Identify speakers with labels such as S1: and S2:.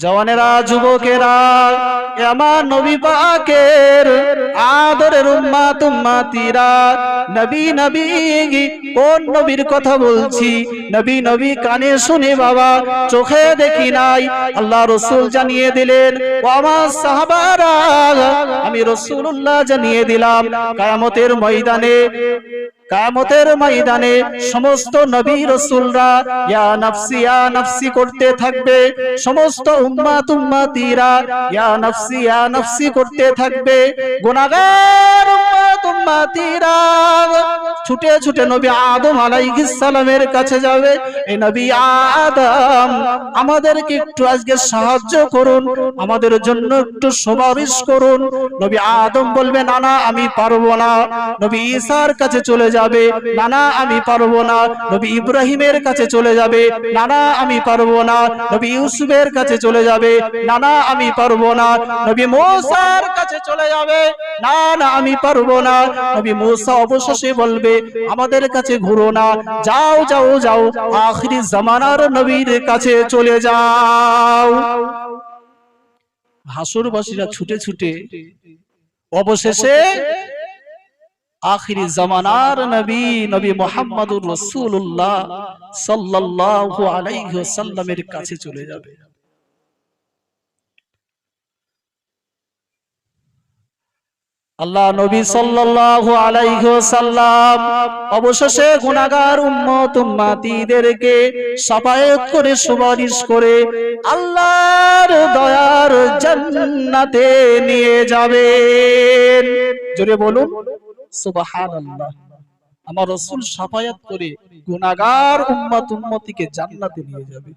S1: জওয়ানেরা, যুবকেরা, আমার নবী পাকের আদরের উম্মত উম্মতিরা, নবী নবী কোন নবীর কথা বলছি? নবী নবী কানে শুনে বাবা, চোখে দেখি নাই, আল্লাহ রাসূল জানিয়ে দিলেন। ও আমার সাহাবারা, আমি রাসূলুল্লাহ জানিয়ে দিলাম, কিয়ামতের ময়দানে সমস্ত নবী রাসূলরা ইয়া নাফসি করতে থাকবে, সমস্ত উম্মত উম্মতিরা ইয়া নাফসি করতে থাকবে। গুনাহগার উম্মত উম্মতিরা ছুটে ছুটে নবী আদম আলাইহিস সালামের কাছে যাবে। এই নবী আদম, আমাদেরকে একটু আজকে সাহায্য করুন, আমাদের জন্য একটু সুপারিশ করুন। নবী আদম বলবে, না না আমি পারবো না। নবী ঈসার কাছে চলে যাবে, না না আমি পারবো না। নবী ইব্রাহিমের কাছে চলে যাবে, না না আমি পারবো না। নবী ইউসুফের কাছে চলে যাবে, না না আমি পারবো না। নবী মুসার কাছে চলে যাবে, না না আমি পারবো না। নবী মুসা অবশেষে বলবে, আমাদের কাছে ঘুরো না, যাও যাও যাও, আখিরি জামানার নবীর কাছে চলে যাও। হাসরবাসীরা ছুটে ছুটে অবশেষে আখিরি জামানার নবী মুহাম্মদুর রাসূলুল্লাহ সাল্লাল্লাহু আলাইহি ওয়াসাল্লামের কাছে চলে যাবে। আল্লাহ নবী সাল্লাল্লাহু আলাইহি ওয়াসাল্লাম অবশেষে গুনাহগার উম্মত উম্মতিদেরকে শাফায়াত করে সুপারিশ করে আল্লাহর দয়ার জান্নাতে নিয়ে যাবেন। জোরে বলুন সুবহানাল্লাহ। আমার রাসূল শাফায়াত করে গুনাহগার উম্মত উম্মতিকে জান্নাতে নিয়ে যাবে।